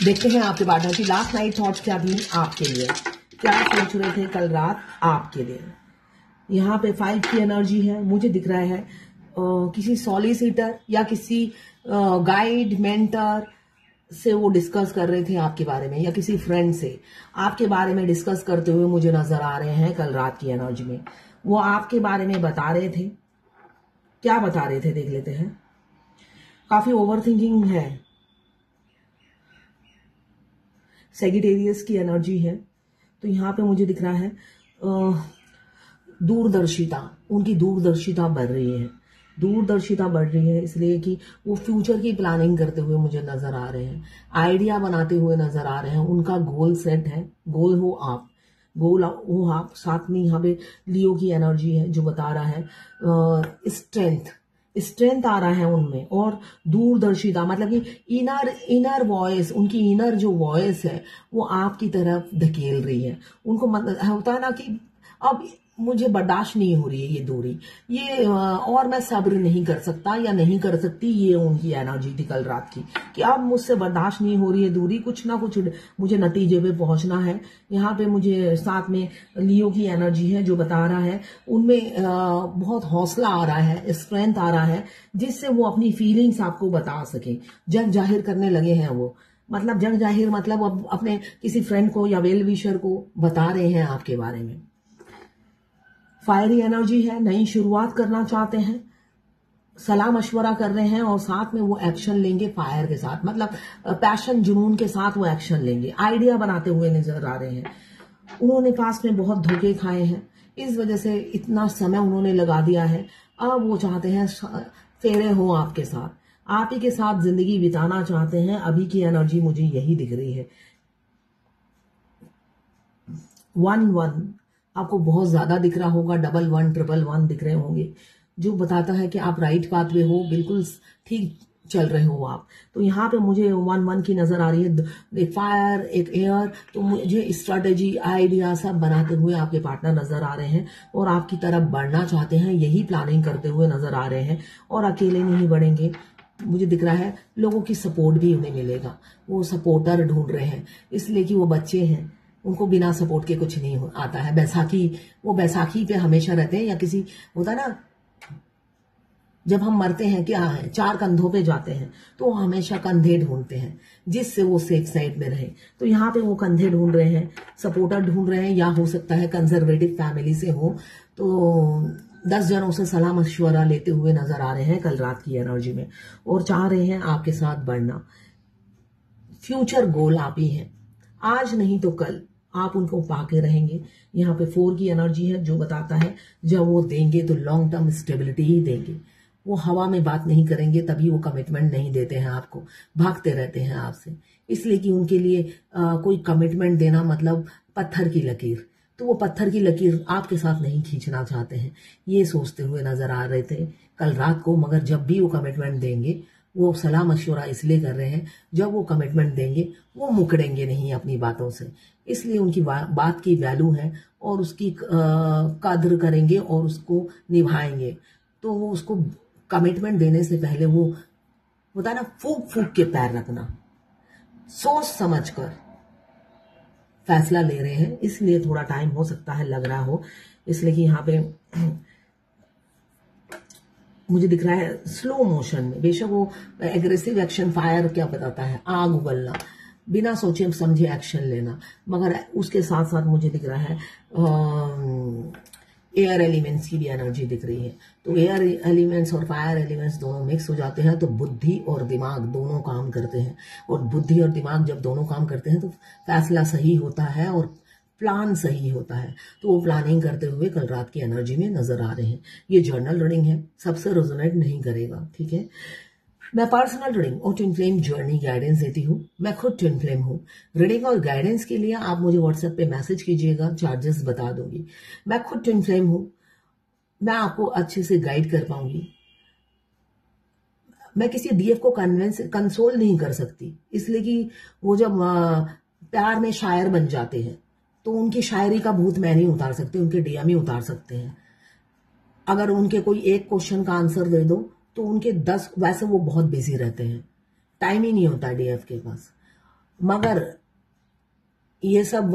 देखते हैं आपके पार्टनर की लास्ट नाइट थॉट्स क्या थी आपके लिए, क्या सोच रहे थे कल रात आपके लिए। यहाँ पे 5 की एनर्जी है, मुझे दिख रहा है किसी सॉलिसिटर या किसी गाइड मेंटर से वो डिस्कस कर रहे थे आपके बारे में, या किसी फ्रेंड से आपके बारे में डिस्कस करते हुए मुझे नजर आ रहे हैं कल रात की एनर्जी में। वो आपके बारे में बता रहे थे, क्या बता रहे थे देख लेते हैं। काफी ओवर थिंकिंग है, सेजिटेरियस की एनर्जी है। तो यहाँ पे मुझे दिख रहा है दूरदर्शिता, उनकी दूरदर्शिता बढ़ रही है, दूरदर्शिता बढ़ रही है इसलिए कि वो फ्यूचर की प्लानिंग करते हुए मुझे नजर आ रहे हैं, आइडिया बनाते हुए नजर आ रहे हैं। उनका गोल सेट है, गोल हो आप, गोल हो आप। साथ में यहाँ पे लियो की एनर्जी है जो बता रहा है स्ट्रेंथ आ रहा है उनमें, और दूरदर्शिता मतलब कि इनर वॉइस, उनकी इनर जो वॉइस है वो आपकी तरफ धकेल रही है। उनको मतलब होता है ना कि अब मुझे बर्दाश्त नहीं हो रही है ये दूरी, ये और मैं सब्र नहीं कर सकता या नहीं कर सकती। ये उनकी एनर्जी थी कल रात की कि अब मुझसे बर्दाश्त नहीं हो रही है दूरी, कुछ ना कुछ मुझे नतीजे पे पहुंचना है। यहाँ पे मुझे साथ में लियो की एनर्जी है जो बता रहा है उनमें बहुत हौसला आ रहा है, स्ट्रेंथ आ रहा है, जिससे वो अपनी फीलिंग्स आपको बता सके, जग जाहिर करने लगे हैं वो। मतलब जग जाहिर मतलब अब अपने किसी फ्रेंड को या वेल विशर को बता रहे हैं आपके बारे में। फायरी एनर्जी है, नई शुरुआत करना चाहते हैं, सलाह मशवरा कर रहे हैं और साथ में वो एक्शन लेंगे फायर के साथ, मतलब पैशन जुनून के साथ वो एक्शन लेंगे, आइडिया बनाते हुए नजर आ रहे हैं। उन्होंने पास में बहुत धोखे खाए हैं, इस वजह से इतना समय उन्होंने लगा दिया है। अब वो चाहते हैं फेरे हो आपके साथ, आप ही के साथ जिंदगी बिताना चाहते हैं। अभी की एनर्जी मुझे यही दिख रही है। 1-1 आपको बहुत ज्यादा दिख रहा होगा, 11 111 दिख रहे होंगे, जो बताता है कि आप राइट पाथ पे हो, बिल्कुल ठीक चल रहे हो आप। तो यहाँ पे मुझे 1-1 की नजर आ रही है, एक फायर एक एयर। तो मुझे स्ट्रेटेजी आइडिया सब बनाते हुए आपके पार्टनर नजर आ रहे हैं और आपकी तरफ बढ़ना चाहते हैं, यही प्लानिंग करते हुए नजर आ रहे हैं। और अकेले नहीं बढ़ेंगे, मुझे दिख रहा है लोगों की सपोर्ट भी उन्हें मिलेगा। वो सपोर्टर ढूंढ रहे हैं इसलिए कि वो बच्चे हैं, उनको बिना सपोर्ट के कुछ नहीं आता है। वो बैसाखी पे हमेशा रहते हैं, या किसी होता है ना जब हम मरते हैं क्या है 4 कंधों पे जाते हैं, तो वो हमेशा कंधे ढूंढते हैं जिससे वो सेफ साइड में रहे। तो यहाँ पे वो कंधे ढूंढ रहे हैं, सपोर्टर ढूंढ रहे हैं, या हो सकता है कंजर्वेटिव फैमिली से हो। तो 10 जनों से सलाह मशवरा लेते हुए नजर आ रहे हैं कल रात की एनर्जी में, और चाह रहे हैं आपके साथ बढ़ना। फ्यूचर गोल आप ही हैं, आज नहीं तो कल आप उनको पाके रहेंगे। यहाँ पे 4 की एनर्जी है जो बताता है जब वो देंगे तो लॉन्ग टर्म स्टेबिलिटी ही देंगे। वो हवा में बात नहीं करेंगे, तभी वो कमिटमेंट नहीं देते हैं आपको, भागते रहते हैं आपसे, इसलिए कि उनके लिए कोई कमिटमेंट देना मतलब पत्थर की लकीर। तो वो पत्थर की लकीर आपके साथ नहीं खींचना चाहते हैं, ये सोचते हुए नजर आ रहे थे कल रात को। मगर जब भी वो कमिटमेंट देंगे, वो सलाह मशवरा इसलिए कर रहे हैं, जब वो कमिटमेंट देंगे वो मुकरेंगे नहीं अपनी बातों से, इसलिए उनकी बात की वैल्यू है और उसकी कद्र करेंगे और उसको निभाएंगे। तो वो उसको कमिटमेंट देने से पहले वो होता है ना फूक फूक के पैर रखना, सोच समझ कर फैसला ले रहे हैं, इसलिए थोड़ा टाइम हो सकता है लग रहा हो। इसलिए कि यहाँ पे मुझे दिख रहा है स्लो मोशन में, बेशक वो एग्रेसिव एक्शन फायर क्या बताता है, आग उगलना, बिना सोचे समझे एक्शन लेना, मगर उसके साथ साथ मुझे दिख रहा है एयर एलिमेंट्स की भी एनर्जी दिख रही है। तो एयर एलिमेंट्स और फायर एलिमेंट्स दोनों मिक्स हो जाते हैं तो बुद्धि और दिमाग दोनों काम करते हैं, और बुद्धि और दिमाग जब दोनों काम करते हैं तो फैसला सही होता है और प्लान सही होता है। तो वो प्लानिंग करते हुए कल रात की एनर्जी में नजर आ रहे हैं। ये जर्नल रीडिंग है, सबसे रेजोनेट नहीं करेगा, ठीक है। मैं पर्सनल रीडिंग और ट्विन फ्लेम जर्नी गाइडेंस देती हूँ। मैं खुद ट्विन फ्लेम हूँ। रीडिंग और गाइडेंस के लिए आप मुझे व्हाट्सएप पे मैसेज कीजिएगा, चार्जेस बता दूंगी। मैं खुद ट्विन फ्लेम हूँ, मैं आपको अच्छे से गाइड कर पाऊंगी। मैं किसी डीएफ को कंसोल नहीं कर सकती, इसलिए कि वो जब प्यार में शायर बन जाते हैं तो उनकी शायरी का भूत मैं नहीं उतार सकती, उनके डीएम ही उतार सकते हैं। अगर उनके कोई एक क्वेश्चन का आंसर दे दो तो उनके 10, वैसे वो बहुत बिजी रहते हैं, टाइम ही नहीं होता डीएफ के पास। मगर ये सब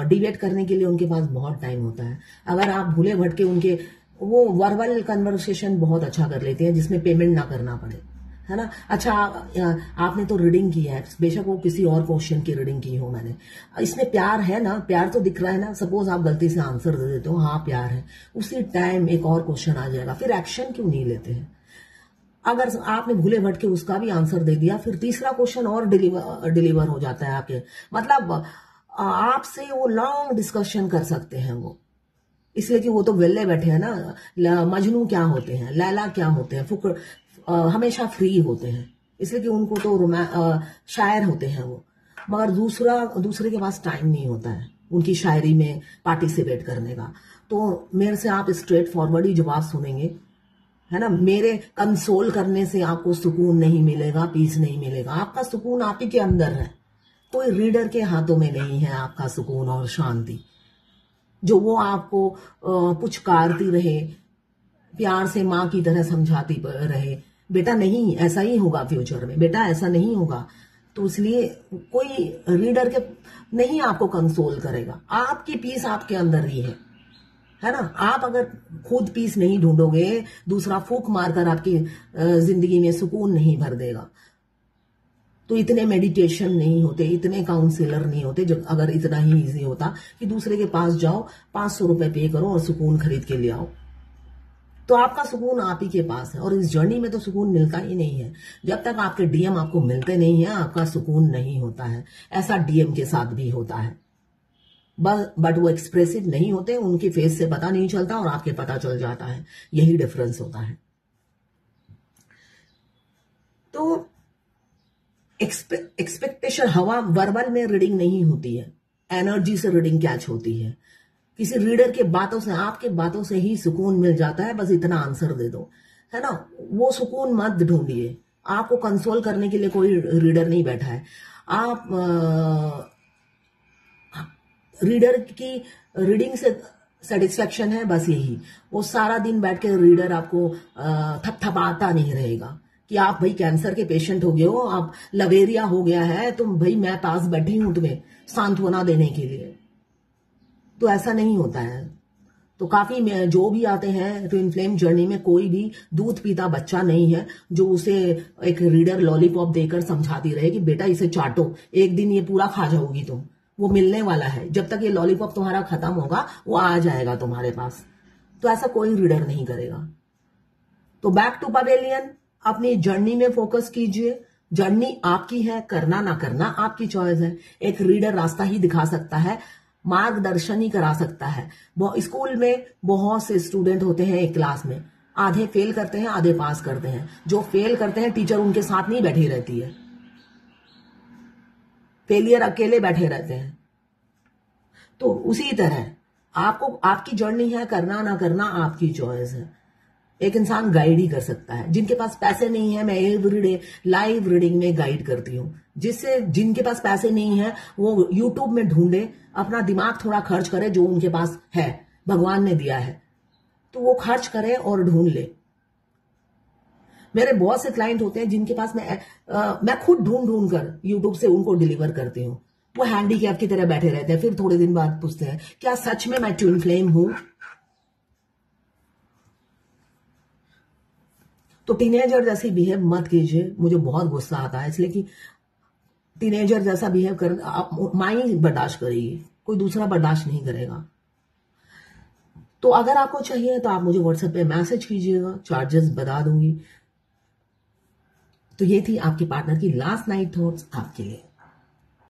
डिबेट करने के लिए उनके पास बहुत टाइम होता है। अगर आप भूले भटके उनके, वो वर्बल कन्वर्सेशन बहुत अच्छा कर लेते हैं जिसमें पेमेंट ना करना पड़े, है ना। अच्छा, आपने तो रीडिंग की है, बेशक वो किसी और क्वेश्चन की रीडिंग की हो मैंने, इसमें प्यार है ना, प्यार तो दिख रहा है ना। सपोज आप गलती से आंसर दे देते हो हाँ प्यार है, उसी टाइम एक और क्वेश्चन आ जाएगा, फिर एक्शन क्यों नहीं लेते हैं। अगर आपने भूले भटके उसका भी आंसर दे दिया, फिर तीसरा क्वेश्चन और डिलीवर हो जाता है आपके, मतलब आपसे वो लॉन्ग डिस्कशन कर सकते हैं वो, इसलिए कि वो तो वेले बैठे हैं ना। मजनू क्या होते हैं, लैला क्या होते हैं, हमेशा फ्री होते हैं, इसलिए कि उनको तो शायर होते हैं वो। मगर दूसरे के पास टाइम नहीं होता है उनकी शायरी में पार्टिसिपेट करने का। तो मेरे से आप स्ट्रेट फॉरवर्ड ही जवाब सुनेंगे, है ना। मेरे कंसोल करने से आपको सुकून नहीं मिलेगा, पीस नहीं मिलेगा। आपका सुकून आप ही के अंदर है, कोई रीडर के हाथों में नहीं है आपका सुकून और शांति। जो वो आपको पुचकारती रहे, प्यार से माँ की तरह समझाती रहे, बेटा नहीं ऐसा ही होगा फ्यूचर में, बेटा ऐसा नहीं होगा। तो इसलिए कोई रीडर के नहीं आपको कंसोल करेगा, आपकी पीस आपके अंदर ही है ना। आप अगर खुद पीस नहीं ढूंढोगे, दूसरा फूक मारकर आपकी जिंदगी में सुकून नहीं भर देगा। तो इतने मेडिटेशन नहीं होते, इतने काउंसलर नहीं होते। जब अगर इतना ही इजी होता कि दूसरे के पास जाओ, 500 रुपए पे करो और सुकून खरीद के ले आओ, तो आपका सुकून आप ही के पास है। और इस जर्नी में तो सुकून मिलता ही नहीं है, जब तक आपके डीएम आपको मिलते नहीं है आपका सुकून नहीं होता है। ऐसा डीएम के साथ भी होता है, बट वो एक्सप्रेसिव नहीं होते, उनके फेस से पता नहीं चलता और आपके पता चल जाता है, यही डिफरेंस होता है। तो एक्सपेक्टेशन, हवा वर्बल में रीडिंग नहीं होती है, एनर्जी से रीडिंग कैच होती है। किसी रीडर के बातों से, आपके बातों से ही सुकून मिल जाता है, बस इतना आंसर दे दो, है ना। वो सुकून मत ढूंढिए, आपको कंसोल करने के लिए कोई रीडर नहीं बैठा है। आप रीडर की रीडिंग से सेटिस्फेक्शन है, बस यही। वो सारा दिन बैठ के रीडर आपको थपथपाता नहीं रहेगा कि आप भाई कैंसर के पेशेंट हो गए हो, आप लवेरिया हो गया है, तुम भाई मैं पास बैठी हूं तुम्हें सांत्वना देने के लिए। तो ऐसा नहीं होता है। तो काफी जो भी आते हैं ट्विन फ्लेम जर्नी में, कोई भी दूध पीता बच्चा नहीं है जो उसे एक रीडर लॉलीपॉप देकर समझाती रहे कि बेटा इसे चाटो, एक दिन ये पूरा खा जाओगी तुम। वो मिलने वाला है, जब तक ये लॉलीपॉप तुम्हारा खत्म होगा वो आ जाएगा तुम्हारे पास। तो ऐसा कोई रीडर नहीं करेगा। तो बैक टू पवेलियन, अपनी जर्नी में फोकस कीजिए। जर्नी आपकी है, करना ना करना आपकी चॉइस है। एक रीडर रास्ता ही दिखा सकता है, मार्गदर्शन ही करा सकता है। स्कूल में बहुत से स्टूडेंट होते हैं एक क्लास में, आधे फेल करते हैं आधे पास करते हैं। जो फेल करते हैं टीचर उनके साथ नहीं बैठी रहती है, फेलियर अकेले बैठे रहते हैं। तो उसी तरह आपको, आपकी जर्नी है, करना ना करना आपकी चॉइस है। एक इंसान गाइड ही कर सकता है। जिनके पास पैसे नहीं है, मैं एवरीडे लाइव रीडिंग में गाइड करती हूँ। जिनके पास पैसे नहीं है वो यूट्यूब में ढूंढे, अपना दिमाग थोड़ा खर्च करे, जो उनके पास है भगवान ने दिया है तो वो खर्च करे और ढूंढ ले। मेरे बहुत से क्लाइंट होते हैं जिनके पास मैं खुद ढूंढ कर यूट्यूब से उनको डिलीवर करती हूँ। वो हैंडीकैप की तरह बैठे रहते हैं, फिर थोड़े दिन बाद पूछते हैं क्या सच में मैं ट्विन फ्लेम हूं। तो टीनेजर जैसी बिहेव मत कीजिए, मुझे बहुत गुस्सा आता है, इसलिए कि टीनेजर जैसा बिहेव कर आप माई बर्दाश्त करेगी, कोई दूसरा बर्दाश्त नहीं करेगा। तो अगर आपको चाहिए तो आप मुझे व्हाट्सएप पे मैसेज कीजिएगा, चार्जेस बता दूंगी। तो ये थी आपके पार्टनर की लास्ट नाइट थॉट्स आपके लिए।